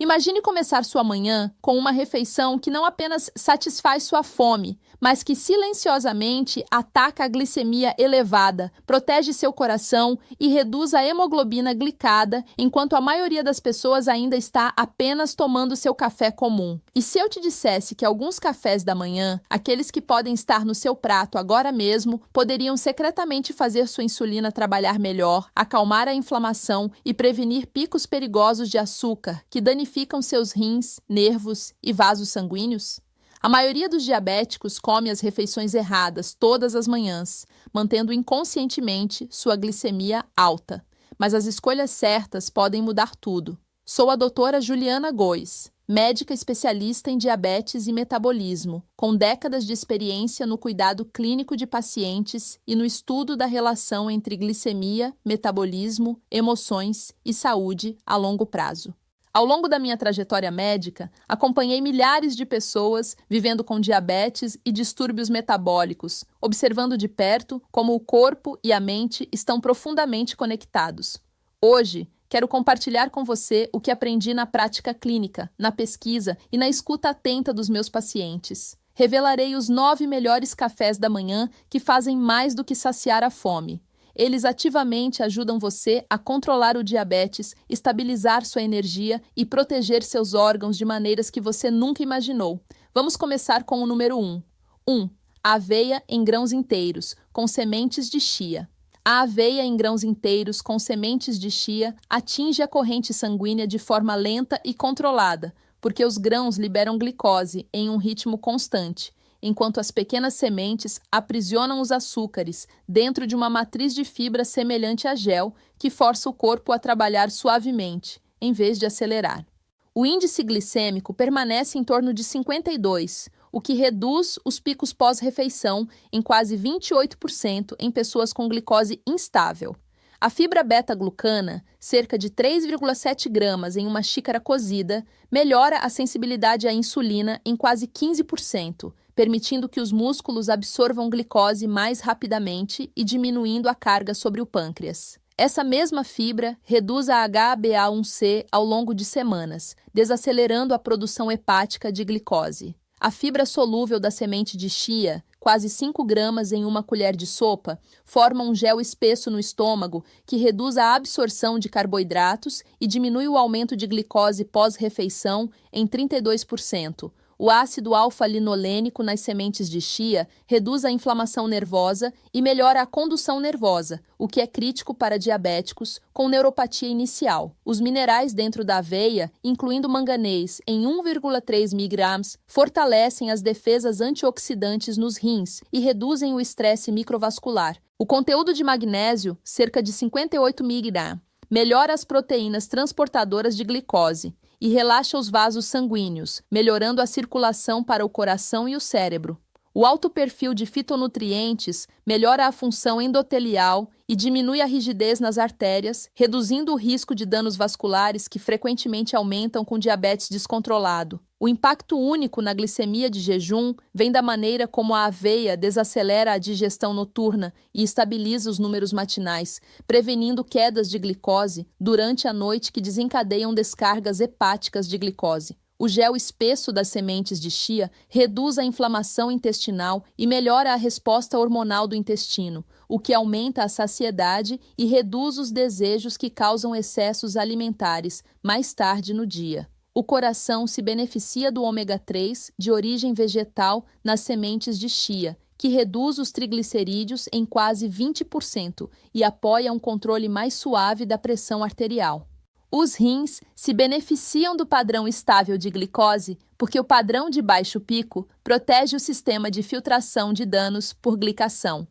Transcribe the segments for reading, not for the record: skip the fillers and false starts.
Imagine começar sua manhã com uma refeição que não apenas satisfaz sua fome, mas que silenciosamente ataca a glicemia elevada, protege seu coração e reduz a hemoglobina glicada, enquanto a maioria das pessoas ainda está apenas tomando seu café comum. E se eu te dissesse que alguns cafés da manhã, aqueles que podem estar no seu prato agora mesmo, poderiam secretamente fazer sua insulina trabalhar melhor, acalmar a inflamação e prevenir picos perigosos de açúcar que danificam seus rins, nervos e vasos sanguíneos? A maioria dos diabéticos come as refeições erradas todas as manhãs, mantendo inconscientemente sua glicemia alta. Mas as escolhas certas podem mudar tudo. Sou a doutora Juliana Gois, médica especialista em diabetes e metabolismo, com décadas de experiência no cuidado clínico de pacientes e no estudo da relação entre glicemia, metabolismo, emoções e saúde a longo prazo. Ao longo da minha trajetória médica, acompanhei milhares de pessoas vivendo com diabetes e distúrbios metabólicos, observando de perto como o corpo e a mente estão profundamente conectados. Hoje, quero compartilhar com você o que aprendi na prática clínica, na pesquisa e na escuta atenta dos meus pacientes. Revelarei os 9 melhores cafés da manhã que fazem mais do que saciar a fome. Eles ativamente ajudam você a controlar o diabetes, estabilizar sua energia e proteger seus órgãos de maneiras que você nunca imaginou. Vamos começar com o número 1. 1. Aveia em grãos inteiros, com sementes de chia. A aveia em grãos inteiros com sementes de chia atinge a corrente sanguínea de forma lenta e controlada, porque os grãos liberam glicose em um ritmo constante, enquanto as pequenas sementes aprisionam os açúcares dentro de uma matriz de fibra semelhante a gel que força o corpo a trabalhar suavemente, em vez de acelerar. O índice glicêmico permanece em torno de 52, o que reduz os picos pós-refeição em quase 28% em pessoas com glicose instável. A fibra beta-glucana, cerca de 3,7 gramas em uma xícara cozida, melhora a sensibilidade à insulina em quase 15%, permitindo que os músculos absorvam glicose mais rapidamente e diminuindo a carga sobre o pâncreas. Essa mesma fibra reduz a HbA1c ao longo de semanas, desacelerando a produção hepática de glicose. A fibra solúvel da semente de chia, quase 5 gramas em uma colher de sopa, forma um gel espesso no estômago que reduz a absorção de carboidratos e diminui o aumento de glicose pós-refeição em 32%. O ácido alfa-linolênico nas sementes de chia reduz a inflamação nervosa e melhora a condução nervosa, o que é crítico para diabéticos com neuropatia inicial. Os minerais dentro da aveia, incluindo manganês em 1,3 mg, fortalecem as defesas antioxidantes nos rins e reduzem o estresse microvascular. O conteúdo de magnésio, cerca de 58 mg, melhora as proteínas transportadoras de glicose e relaxa os vasos sanguíneos, melhorando a circulação para o coração e o cérebro. O alto perfil de fitonutrientes melhora a função endotelial e diminui a rigidez nas artérias, reduzindo o risco de danos vasculares que frequentemente aumentam com diabetes descontrolado. O impacto único na glicemia de jejum vem da maneira como a aveia desacelera a digestão noturna e estabiliza os números matinais, prevenindo quedas de glicose durante a noite que desencadeiam descargas hepáticas de glicose. O gel espesso das sementes de chia reduz a inflamação intestinal e melhora a resposta hormonal do intestino, o que aumenta a saciedade e reduz os desejos que causam excessos alimentares mais tarde no dia. O coração se beneficia do ômega 3 de origem vegetal nas sementes de chia, que reduz os triglicerídeos em quase 20% e apoia um controle mais suave da pressão arterial. Os rins se beneficiam do padrão estável de glicose porque o padrão de baixo pico protege o sistema de filtração de danos por glicação.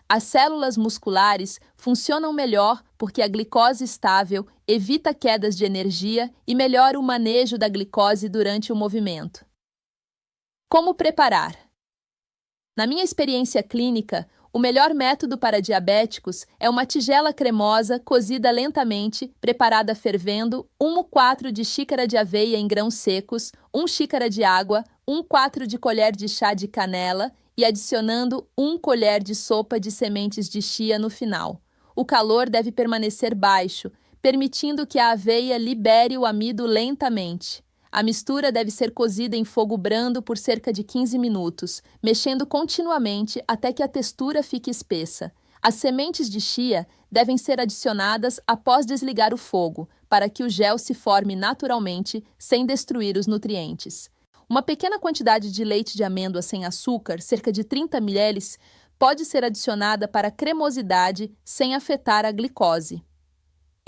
As células musculares funcionam melhor porque a glicose estável evita quedas de energia e melhora o manejo da glicose durante o movimento. Como preparar? Na minha experiência clínica, o melhor método para diabéticos é uma tigela cremosa cozida lentamente, preparada fervendo, 1/4 de xícara de aveia em grãos secos, 1 xícara de água, 1/4 de colher de chá de canela e adicionando 1 colher de sopa de sementes de chia no final. O calor deve permanecer baixo, permitindo que a aveia libere o amido lentamente. A mistura deve ser cozida em fogo brando por cerca de 15 minutos, mexendo continuamente até que a textura fique espessa. As sementes de chia devem ser adicionadas após desligar o fogo, para que o gel se forme naturalmente, sem destruir os nutrientes. Uma pequena quantidade de leite de amêndoa sem açúcar, cerca de 30 ml, pode ser adicionada para cremosidade sem afetar a glicose.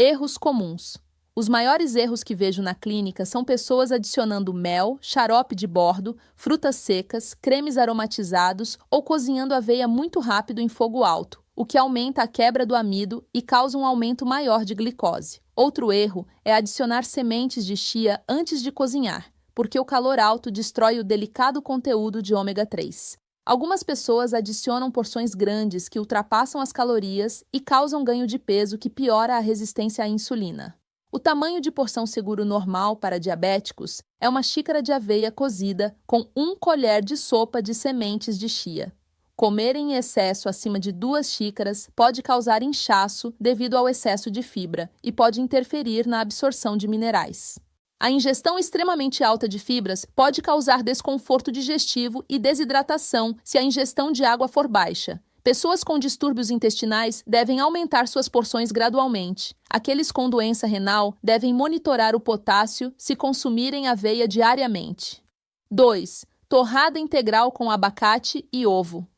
Erros comuns. Os maiores erros que vejo na clínica são pessoas adicionando mel, xarope de bordo, frutas secas, cremes aromatizados ou cozinhando aveia muito rápido em fogo alto, o que aumenta a quebra do amido e causa um aumento maior de glicose. Outro erro é adicionar sementes de chia antes de cozinhar, porque o calor alto destrói o delicado conteúdo de ômega 3. Algumas pessoas adicionam porções grandes que ultrapassam as calorias e causam ganho de peso que piora a resistência à insulina. O tamanho de porção seguro normal para diabéticos é uma xícara de aveia cozida com 1 colher de sopa de sementes de chia. Comer em excesso acima de 2 xícaras pode causar inchaço devido ao excesso de fibra e pode interferir na absorção de minerais. A ingestão extremamente alta de fibras pode causar desconforto digestivo e desidratação se a ingestão de água for baixa. Pessoas com distúrbios intestinais devem aumentar suas porções gradualmente. Aqueles com doença renal devem monitorar o potássio se consumirem aveia diariamente. 2. Torrada integral com abacate e ovo.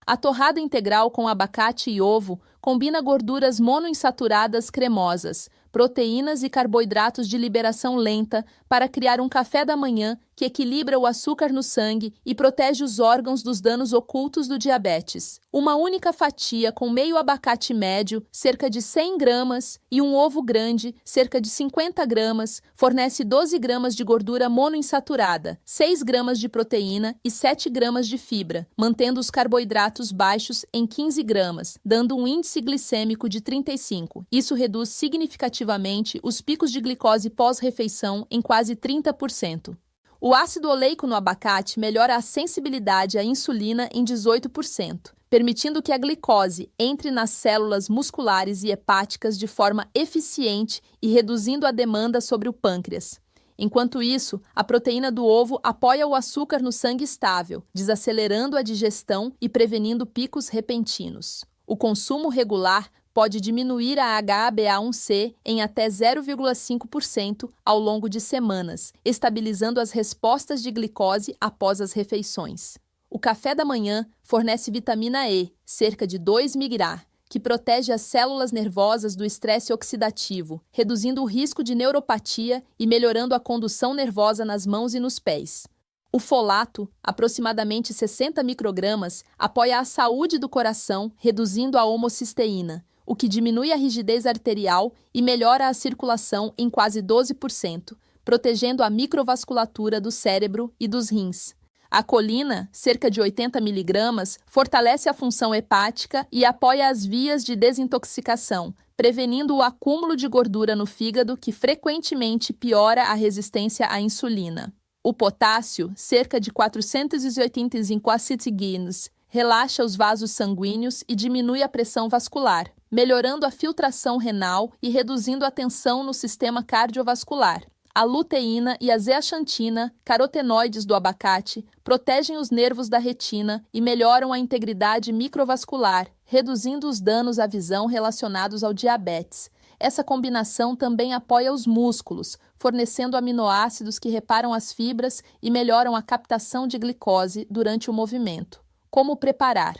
A torrada integral com abacate e ovo combina gorduras monoinsaturadas cremosas, proteínas e carboidratos de liberação lenta para criar um café da manhã que equilibra o açúcar no sangue e protege os órgãos dos danos ocultos do diabetes. Uma única fatia com meio abacate médio, cerca de 100 gramas, e um ovo grande, cerca de 50 gramas, fornece 12 gramas de gordura monoinsaturada, 6 gramas de proteína e 7 gramas de fibra, mantendo os carboidratos baixos em 15 gramas, dando um índice glicêmico de 35. Isso reduz significativamente os picos de glicose pós-refeição em quase 30%. O ácido oleico no abacate melhora a sensibilidade à insulina em 18%, permitindo que a glicose entre nas células musculares e hepáticas de forma eficiente e reduzindo a demanda sobre o pâncreas. Enquanto isso, a proteína do ovo apoia o açúcar no sangue estável, desacelerando a digestão e prevenindo picos repentinos. O consumo regular pode diminuir a HbA1c em até 0,5% ao longo de semanas, estabilizando as respostas de glicose após as refeições. O café da manhã fornece vitamina E, cerca de 2 mg, que protege as células nervosas do estresse oxidativo, reduzindo o risco de neuropatia e melhorando a condução nervosa nas mãos e nos pés. O folato, aproximadamente 60 microgramas, apoia a saúde do coração, reduzindo a homocisteína, o que diminui a rigidez arterial e melhora a circulação em quase 12%, protegendo a microvasculatura do cérebro e dos rins. A colina, cerca de 80 mg, fortalece a função hepática e apoia as vias de desintoxicação, prevenindo o acúmulo de gordura no fígado que frequentemente piora a resistência à insulina. O potássio, cerca de 485 acetiguinos, relaxa os vasos sanguíneos e diminui a pressão vascular, melhorando a filtração renal e reduzindo a tensão no sistema cardiovascular. A luteína e a zeaxantina, carotenoides do abacate, protegem os nervos da retina e melhoram a integridade microvascular, reduzindo os danos à visão relacionados ao diabetes. Essa combinação também apoia os músculos, fornecendo aminoácidos que reparam as fibras e melhoram a captação de glicose durante o movimento. Como preparar?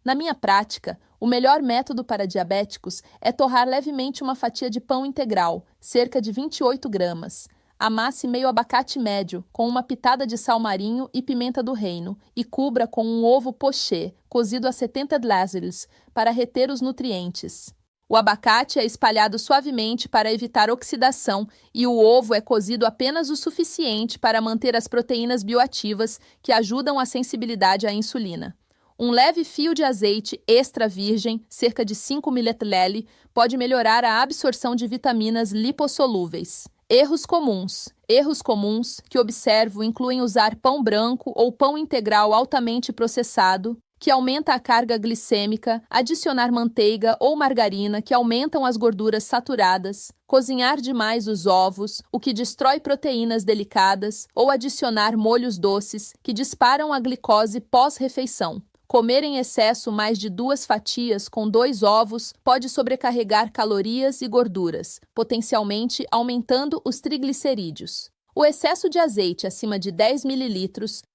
Na minha prática, o melhor método para diabéticos é torrar levemente uma fatia de pão integral, cerca de 28 gramas. Amasse meio abacate médio, com uma pitada de sal marinho e pimenta do reino, e cubra com um ovo poché, cozido a 70 degrees, para reter os nutrientes. O abacate é espalhado suavemente para evitar oxidação e o ovo é cozido apenas o suficiente para manter as proteínas bioativas que ajudam a sensibilidade à insulina. Um leve fio de azeite extra virgem, cerca de 5 ml, pode melhorar a absorção de vitaminas lipossolúveis. Erros comuns. Erros comuns que observo incluem usar pão branco ou pão integral altamente processado, que aumenta a carga glicêmica, adicionar manteiga ou margarina, que aumentam as gorduras saturadas, cozinhar demais os ovos, o que destrói proteínas delicadas, ou adicionar molhos doces, que disparam a glicose pós-refeição. Comer em excesso mais de 2 fatias com 2 ovos pode sobrecarregar calorias e gorduras, potencialmente aumentando os triglicerídeos. O excesso de azeite acima de 10 ml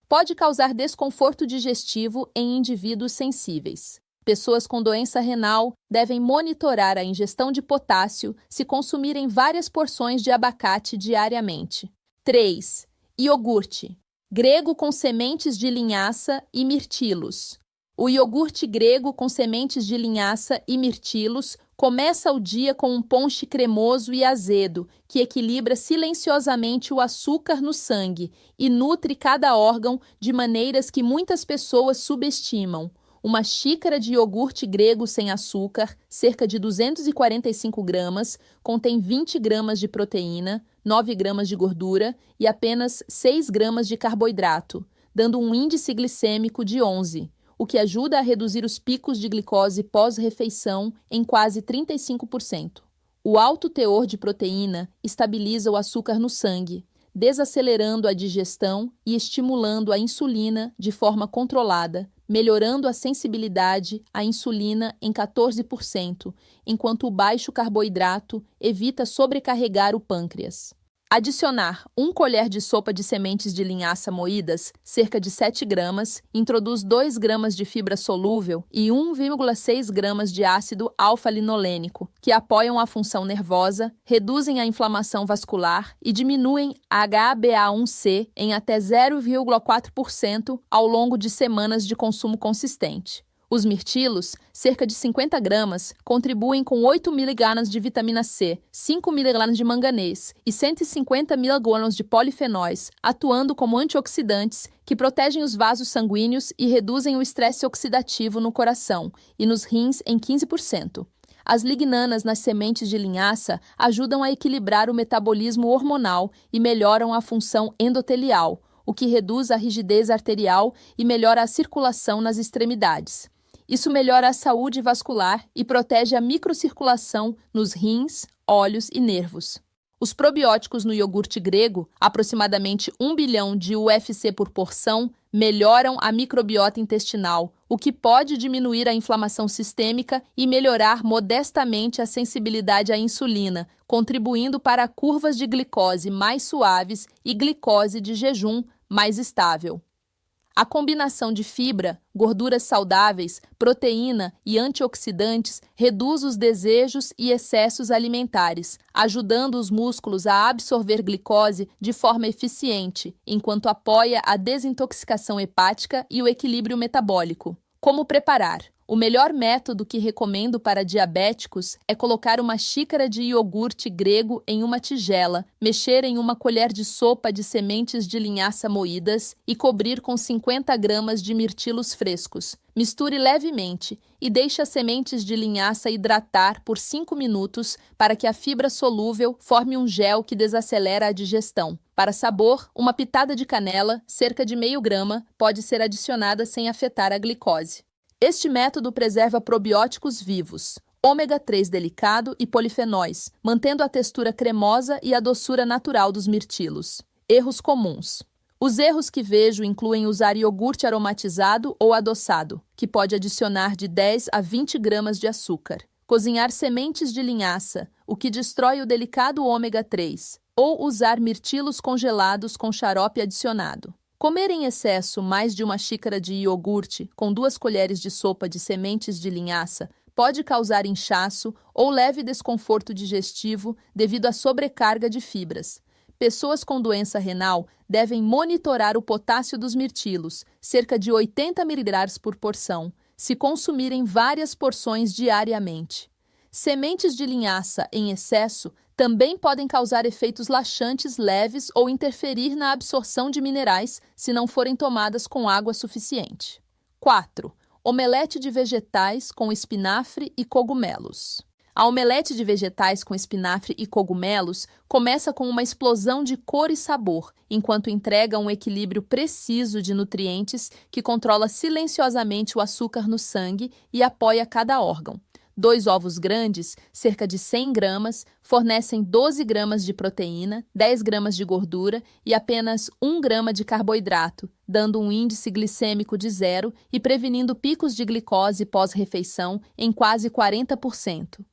pode causar desconforto digestivo em indivíduos sensíveis. Pessoas com doença renal devem monitorar a ingestão de potássio se consumirem várias porções de abacate diariamente. 3. Iogurte. Grego com sementes de linhaça e mirtilos. O iogurte grego com sementes de linhaça e mirtilos começa o dia com um ponche cremoso e azedo, que equilibra silenciosamente o açúcar no sangue e nutre cada órgão de maneiras que muitas pessoas subestimam. Uma xícara de iogurte grego sem açúcar, cerca de 245 gramas, contém 20 gramas de proteína, 9 gramas de gordura e apenas 6 gramas de carboidrato, dando um índice glicêmico de 11. O que ajuda a reduzir os picos de glicose pós-refeição em quase 35%. O alto teor de proteína estabiliza o açúcar no sangue, desacelerando a digestão e estimulando a insulina de forma controlada, melhorando a sensibilidade à insulina em 14%, enquanto o baixo carboidrato evita sobrecarregar o pâncreas. Adicionar 1 colher de sopa de sementes de linhaça moídas, cerca de 7 gramas, introduz 2 gramas de fibra solúvel e 1,6 gramas de ácido alfa-linolênico, que apoiam a função nervosa, reduzem a inflamação vascular e diminuem a HbA1c em até 0,4% ao longo de semanas de consumo consistente. Os mirtilos, cerca de 50 gramas, contribuem com 8 mg de vitamina C, 5 mg de manganês e 150 mg de polifenóis, atuando como antioxidantes que protegem os vasos sanguíneos e reduzem o estresse oxidativo no coração e nos rins em 15%. As lignanas nas sementes de linhaça ajudam a equilibrar o metabolismo hormonal e melhoram a função endotelial, o que reduz a rigidez arterial e melhora a circulação nas extremidades. Isso melhora a saúde vascular e protege a microcirculação nos rins, olhos e nervos. Os probióticos no iogurte grego, aproximadamente 1 bilhão de UFC por porção, melhoram a microbiota intestinal, o que pode diminuir a inflamação sistêmica e melhorar modestamente a sensibilidade à insulina, contribuindo para curvas de glicose mais suaves e glicose de jejum mais estável. A combinação de fibra, gorduras saudáveis, proteína e antioxidantes reduz os desejos e excessos alimentares, ajudando os músculos a absorver glicose de forma eficiente, enquanto apoia a desintoxicação hepática e o equilíbrio metabólico. Como preparar? O melhor método que recomendo para diabéticos é colocar uma xícara de iogurte grego em uma tigela, mexer em 1 colher de sopa de sementes de linhaça moídas e cobrir com 50 gramas de mirtilos frescos. Misture levemente e deixe as sementes de linhaça hidratar por 5 minutos para que a fibra solúvel forme um gel que desacelera a digestão. Para sabor, uma pitada de canela, cerca de meio grama, pode ser adicionada sem afetar a glicose. Este método preserva probióticos vivos, ômega 3 delicado e polifenóis, mantendo a textura cremosa e a doçura natural dos mirtilos. Erros comuns. Os erros que vejo incluem usar iogurte aromatizado ou adoçado, que pode adicionar de 10 a 20 gramas de açúcar. Cozinhar sementes de linhaça, o que destrói o delicado ômega 3. Ou usar mirtilos congelados com xarope adicionado. Comer em excesso mais de 1 xícara de iogurte com 2 colheres de sopa de sementes de linhaça pode causar inchaço ou leve desconforto digestivo devido à sobrecarga de fibras. Pessoas com doença renal devem monitorar o potássio dos mirtilos, cerca de 80 mg por porção, se consumirem várias porções diariamente. Sementes de linhaça em excesso também podem causar efeitos laxantes leves ou interferir na absorção de minerais se não forem tomadas com água suficiente. 4. Omelete de vegetais com espinafre e cogumelos. A omelete de vegetais com espinafre e cogumelos começa com uma explosão de cor e sabor, enquanto entrega um equilíbrio preciso de nutrientes que controla silenciosamente o açúcar no sangue e apoia cada órgão. 2 ovos grandes, cerca de 100 gramas, fornecem 12 gramas de proteína, 10 gramas de gordura e apenas 1 grama de carboidrato, dando um índice glicêmico de 0 e prevenindo picos de glicose pós-refeição em quase 40%.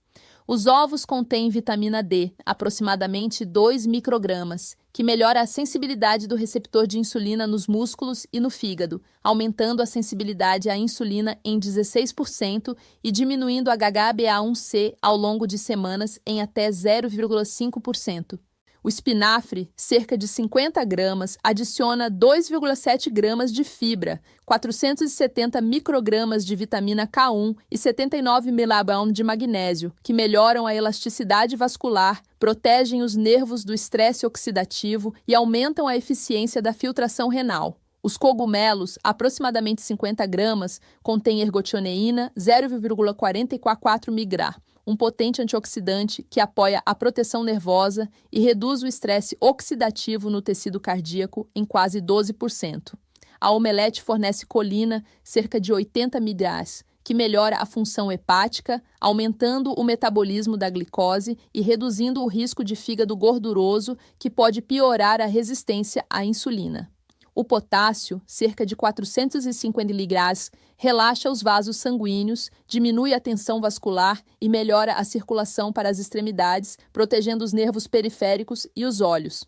Os ovos contêm vitamina D, aproximadamente 2 microgramas, que melhora a sensibilidade do receptor de insulina nos músculos e no fígado, aumentando a sensibilidade à insulina em 16% e diminuindo a HbA1c ao longo de semanas em até 0,5%. O espinafre, cerca de 50 gramas, adiciona 2,7 gramas de fibra, 470 microgramas de vitamina K1 e 79 mg de magnésio, que melhoram a elasticidade vascular, protegem os nervos do estresse oxidativo e aumentam a eficiência da filtração renal. Os cogumelos, aproximadamente 50 gramas, contêm ergotioneína 0,44 mg, um potente antioxidante que apoia a proteção nervosa e reduz o estresse oxidativo no tecido cardíaco em quase 12%. A omelete fornece colina, cerca de 80 mg, que melhora a função hepática, aumentando o metabolismo da glicose e reduzindo o risco de fígado gorduroso, que pode piorar a resistência à insulina. O potássio, cerca de 450 mg, relaxa os vasos sanguíneos, diminui a tensão vascular e melhora a circulação para as extremidades, protegendo os nervos periféricos e os olhos.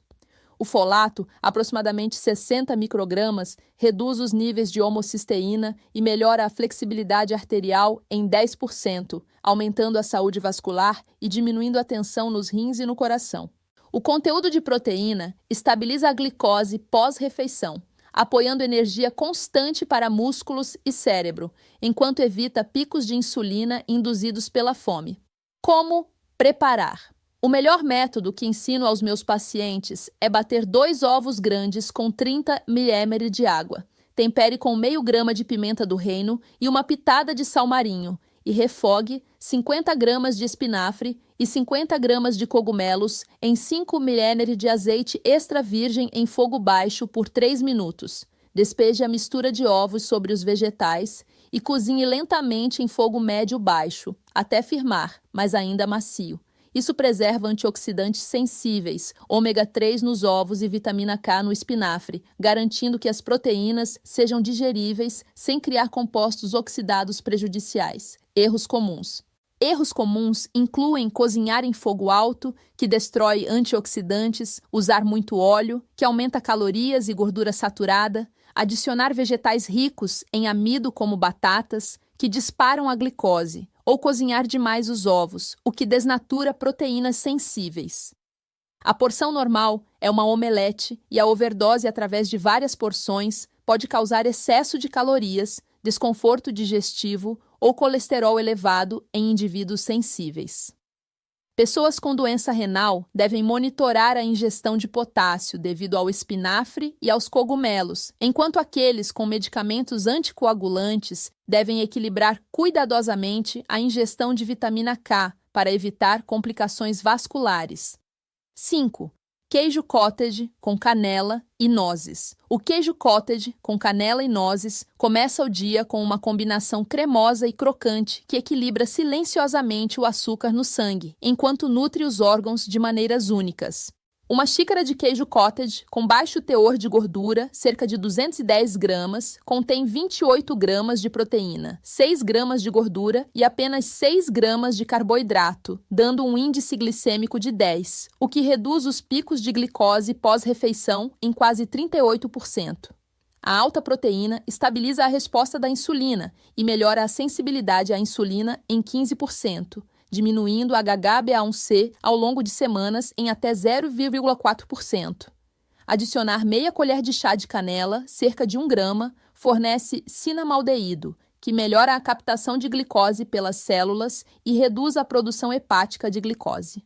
O folato, aproximadamente 60 microgramas, reduz os níveis de homocisteína e melhora a flexibilidade arterial em 10%, aumentando a saúde vascular e diminuindo a tensão nos rins e no coração. O conteúdo de proteína estabiliza a glicose pós-refeição, apoiando energia constante para músculos e cérebro, enquanto evita picos de insulina induzidos pela fome. Como preparar? O melhor método que ensino aos meus pacientes é bater 2 ovos grandes com 30 ml de água. Tempere com meio grama de pimenta do reino e uma pitada de sal marinho e refogue 50 gramas de espinafre e 50 gramas de cogumelos em 5 ml de azeite extra virgem em fogo baixo por 3 minutos. Despeje a mistura de ovos sobre os vegetais e cozinhe lentamente em fogo médio-baixo, até firmar, mas ainda macio. Isso preserva antioxidantes sensíveis, ômega 3 nos ovos e vitamina K no espinafre, garantindo que as proteínas sejam digeríveis sem criar compostos oxidados prejudiciais. Erros comuns. Erros comuns incluem cozinhar em fogo alto, que destrói antioxidantes, usar muito óleo, que aumenta calorias e gordura saturada, adicionar vegetais ricos em amido como batatas, que disparam a glicose, ou cozinhar demais os ovos, o que desnatura proteínas sensíveis. A porção normal é uma omelete e a overdose através de várias porções pode causar excesso de calorias, desconforto digestivo ou colesterol elevado em indivíduos sensíveis. Pessoas com doença renal devem monitorar a ingestão de potássio devido ao espinafre e aos cogumelos, enquanto aqueles com medicamentos anticoagulantes devem equilibrar cuidadosamente a ingestão de vitamina K para evitar complicações vasculares. 5. Queijo cottage com canela e nozes. O queijo cottage com canela e nozes começa o dia com uma combinação cremosa e crocante que equilibra silenciosamente o açúcar no sangue, enquanto nutre os órgãos de maneiras únicas. Uma xícara de queijo cottage com baixo teor de gordura, cerca de 210 gramas, contém 28 gramas de proteína, 6 gramas de gordura e apenas 6 gramas de carboidrato, dando um índice glicêmico de 10, o que reduz os picos de glicose pós-refeição em quase 38%. A alta proteína estabiliza a resposta da insulina e melhora a sensibilidade à insulina em 15%. Diminuindo a HbA1c ao longo de semanas em até 0,4%. Adicionar meia colher de chá de canela, cerca de 1 grama, fornece cinamaldeído, que melhora a captação de glicose pelas células e reduz a produção hepática de glicose.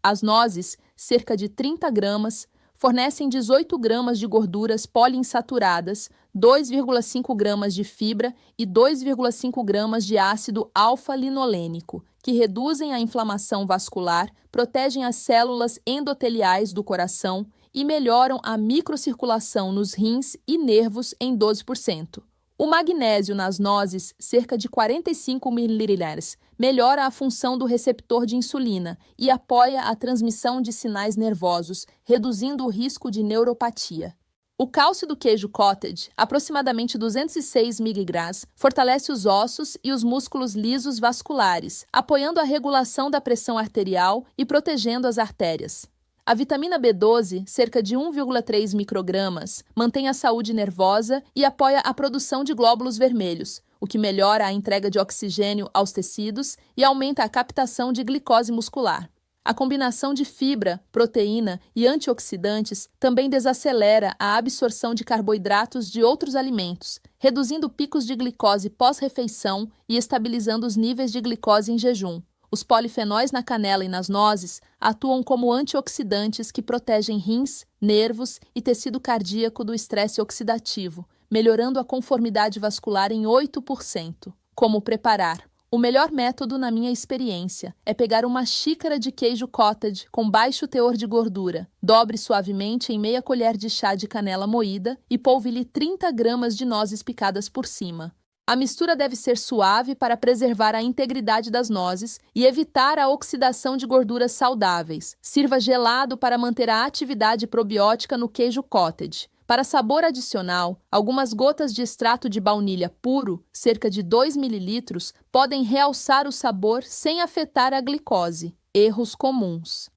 As nozes, cerca de 30 gramas, fornecem 18 gramas de gorduras poliinsaturadas, 2,5 gramas de fibra e 2,5 gramas de ácido alfa-linolênico, que reduzem a inflamação vascular, protegem as células endoteliais do coração e melhoram a microcirculação nos rins e nervos em 12%. O magnésio nas nozes, cerca de 45 ml, melhora a função do receptor de insulina e apoia a transmissão de sinais nervosos, reduzindo o risco de neuropatia. O cálcio do queijo cottage, aproximadamente 206 mg, fortalece os ossos e os músculos lisos vasculares, apoiando a regulação da pressão arterial e protegendo as artérias. A vitamina B12, cerca de 1,3 microgramas, mantém a saúde nervosa e apoia a produção de glóbulos vermelhos, o que melhora a entrega de oxigênio aos tecidos e aumenta a captação de glicose muscular. A combinação de fibra, proteína e antioxidantes também desacelera a absorção de carboidratos de outros alimentos, reduzindo picos de glicose pós-refeição e estabilizando os níveis de glicose em jejum. Os polifenóis na canela e nas nozes atuam como antioxidantes que protegem rins, nervos e tecido cardíaco do estresse oxidativo, melhorando a conformidade vascular em 8%. Como preparar? O melhor método, na minha experiência, é pegar uma xícara de queijo cottage com baixo teor de gordura, dobre suavemente em meia colher de chá de canela moída e polvilhe 30 gramas de nozes picadas por cima. A mistura deve ser suave para preservar a integridade das nozes e evitar a oxidação de gorduras saudáveis. Sirva gelado para manter a atividade probiótica no queijo cottage. Para sabor adicional, algumas gotas de extrato de baunilha puro, cerca de 2 ml, podem realçar o sabor sem afetar a glicose. Erros comuns.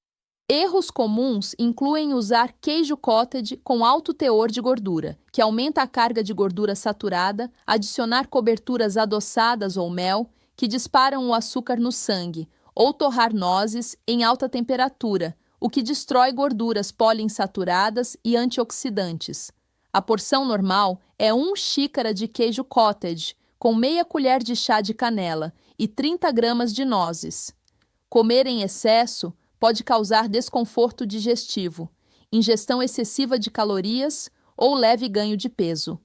Erros comuns incluem usar queijo cottage com alto teor de gordura, que aumenta a carga de gordura saturada, adicionar coberturas adoçadas ou mel, que disparam o açúcar no sangue, ou torrar nozes em alta temperatura, o que destrói gorduras poliinsaturadas e antioxidantes. A porção normal é 1 xícara de queijo cottage, com meia colher de chá de canela e 30 gramas de nozes. Comer em excesso pode causar desconforto digestivo, ingestão excessiva de calorias ou leve ganho de peso.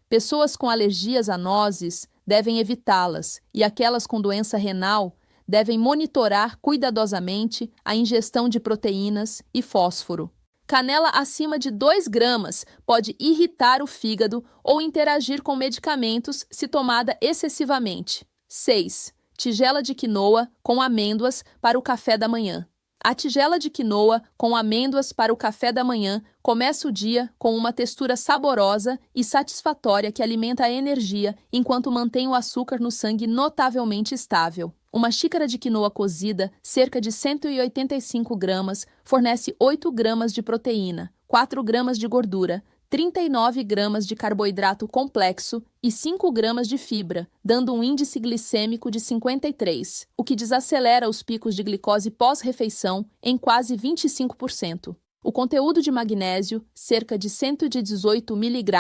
Pessoas com alergias a nozes devem evitá-las e aquelas com doença renal devem monitorar cuidadosamente a ingestão de proteínas e fósforo. Canela acima de 2 gramas pode irritar o fígado ou interagir com medicamentos se tomada excessivamente. 6. Tigela de quinoa com amêndoas para o café da manhã. A tigela de quinoa com amêndoas para o café da manhã começa o dia com uma textura saborosa e satisfatória que alimenta a energia enquanto mantém o açúcar no sangue notavelmente estável. Uma xícara de quinoa cozida, cerca de 185 gramas, fornece 8 gramas de proteína, 4 gramas de gordura, 39 gramas de carboidrato complexo e 5 gramas de fibra, dando um índice glicêmico de 53, o que desacelera os picos de glicose pós-refeição em quase 25%. O conteúdo de magnésio, cerca de 118 mg,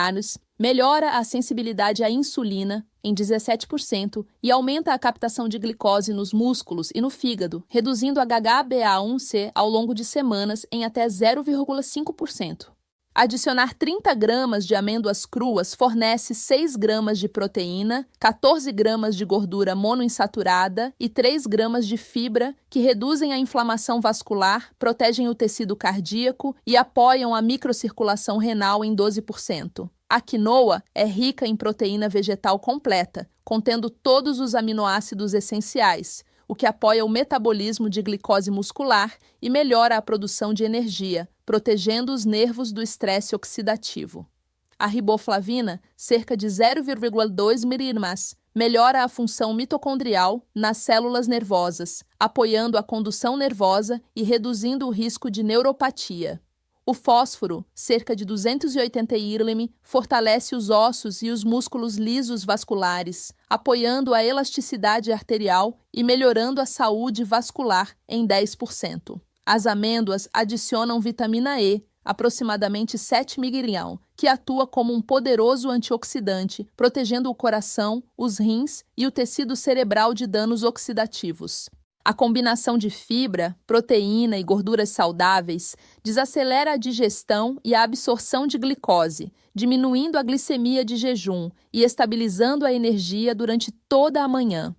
melhora a sensibilidade à insulina em 17% e aumenta a captação de glicose nos músculos e no fígado, reduzindo a HbA1c ao longo de semanas em até 0,5%. Adicionar 30 gramas de amêndoas cruas fornece 6 gramas de proteína, 14 gramas de gordura monoinsaturada e 3 gramas de fibra, que reduzem a inflamação vascular, protegem o tecido cardíaco e apoiam a microcirculação renal em 12%. A quinoa é rica em proteína vegetal completa, contendo todos os aminoácidos essenciais, o que apoia o metabolismo de glicose muscular e melhora a produção de energia, protegendo os nervos do estresse oxidativo. A riboflavina, cerca de 0,2 mg, melhora a função mitocondrial nas células nervosas, apoiando a condução nervosa e reduzindo o risco de neuropatia. O fósforo, cerca de 280 ilm, fortalece os ossos e os músculos lisos vasculares, apoiando a elasticidade arterial e melhorando a saúde vascular em 10%. As amêndoas adicionam vitamina E, aproximadamente 7 mg, que atua como um poderoso antioxidante, protegendo o coração, os rins e o tecido cerebral de danos oxidativos. A combinação de fibra, proteína e gorduras saudáveis desacelera a digestão e a absorção de glicose, diminuindo a glicemia de jejum e estabilizando a energia durante toda a manhã.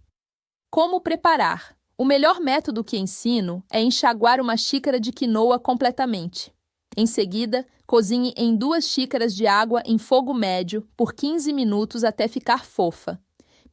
Como preparar? O melhor método que ensino é enxaguar uma xícara de quinoa completamente. Em seguida, cozinhe em 2 xícaras de água em fogo médio por 15 minutos até ficar fofa.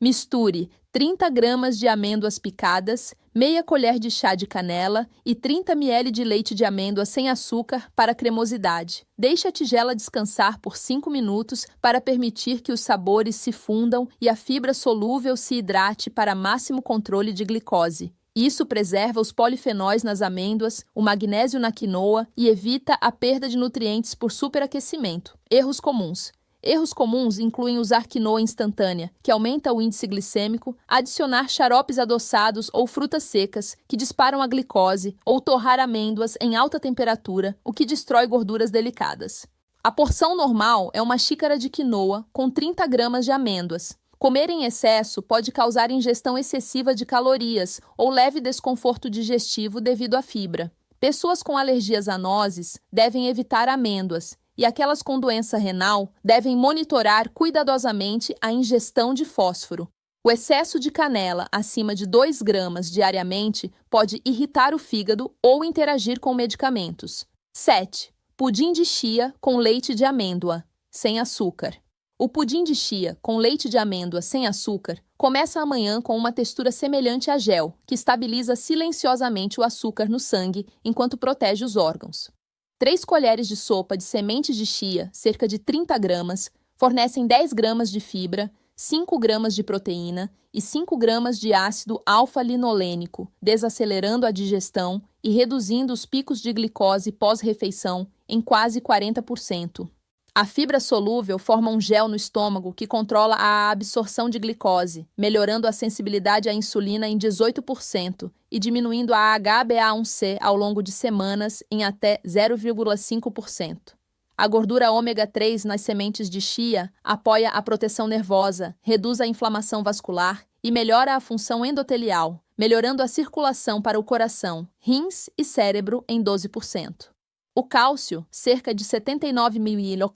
Misture 30 gramas de amêndoas picadas, meia colher de chá de canela e 30 ml de leite de amêndoa sem açúcar para cremosidade. Deixe a tigela descansar por 5 minutos para permitir que os sabores se fundam e a fibra solúvel se hidrate para máximo controle de glicose. Isso preserva os polifenóis nas amêndoas, o magnésio na quinoa e evita a perda de nutrientes por superaquecimento. Erros comuns. Erros comuns incluem usar quinoa instantânea, que aumenta o índice glicêmico, adicionar xaropes adoçados ou frutas secas, que disparam a glicose, ou torrar amêndoas em alta temperatura, o que destrói gorduras delicadas. A porção normal é uma xícara de quinoa com 30 gramas de amêndoas. Comer em excesso pode causar ingestão excessiva de calorias ou leve desconforto digestivo devido à fibra. Pessoas com alergias a nozes devem evitar amêndoas, e aquelas com doença renal devem monitorar cuidadosamente a ingestão de fósforo. O excesso de canela acima de 2 gramas diariamente pode irritar o fígado ou interagir com medicamentos. 7. Pudim de chia com leite de amêndoa, sem açúcar. O pudim de chia com leite de amêndoa sem açúcar começa amanhã com uma textura semelhante a gel, que estabiliza silenciosamente o açúcar no sangue enquanto protege os órgãos. 3 colheres de sopa de sementes de chia, cerca de 30 gramas, fornecem 10 gramas de fibra, 5 gramas de proteína e 5 gramas de ácido alfa-linolênico, desacelerando a digestão e reduzindo os picos de glicose pós-refeição em quase 40%. A fibra solúvel forma um gel no estômago que controla a absorção de glicose, melhorando a sensibilidade à insulina em 18% e diminuindo a HbA1c ao longo de semanas em até 0,5%. A gordura ômega 3 nas sementes de chia apoia a proteção nervosa, reduz a inflamação vascular e melhora a função endotelial, melhorando a circulação para o coração, rins e cérebro em 12%. O cálcio, cerca de 79 mg,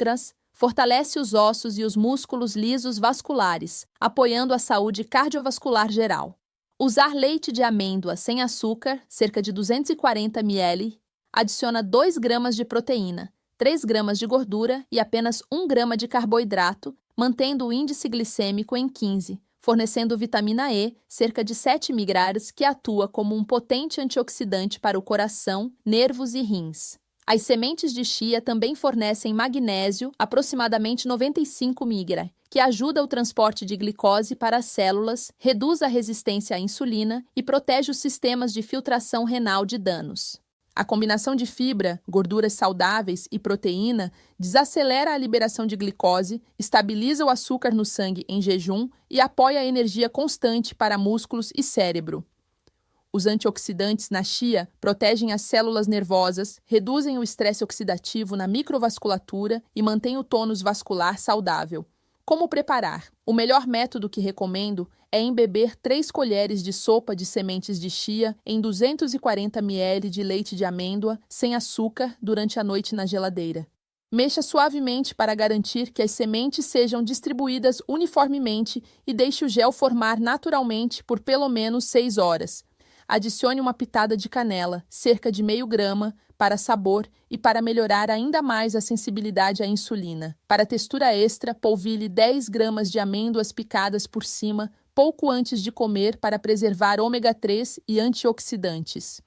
fortalece os ossos e os músculos lisos vasculares, apoiando a saúde cardiovascular geral. Usar leite de amêndoa sem açúcar, cerca de 240 ml, adiciona 2 gramas de proteína, 3 gramas de gordura e apenas 1 grama de carboidrato, mantendo o índice glicêmico em 15, fornecendo vitamina E, cerca de 7 mg, que atua como um potente antioxidante para o coração, nervos e rins. As sementes de chia também fornecem magnésio, aproximadamente 95 mg, que ajuda o transporte de glicose para as células, reduz a resistência à insulina e protege os sistemas de filtração renal de danos. A combinação de fibra, gorduras saudáveis e proteína desacelera a liberação de glicose, estabiliza o açúcar no sangue em jejum e apoia a energia constante para músculos e cérebro. Os antioxidantes na chia protegem as células nervosas, reduzem o estresse oxidativo na microvasculatura e mantêm o tônus vascular saudável. Como preparar? O melhor método que recomendo é embeber 3 colheres de sopa de sementes de chia em 240 ml de leite de amêndoa sem açúcar durante a noite na geladeira. Mexa suavemente para garantir que as sementes sejam distribuídas uniformemente e deixe o gel formar naturalmente por pelo menos 6 horas. Adicione uma pitada de canela, cerca de meio grama, para sabor e para melhorar ainda mais a sensibilidade à insulina. Para textura extra, polvilhe 10 gramas de amêndoas picadas por cima, pouco antes de comer para preservar ômega 3 e antioxidantes.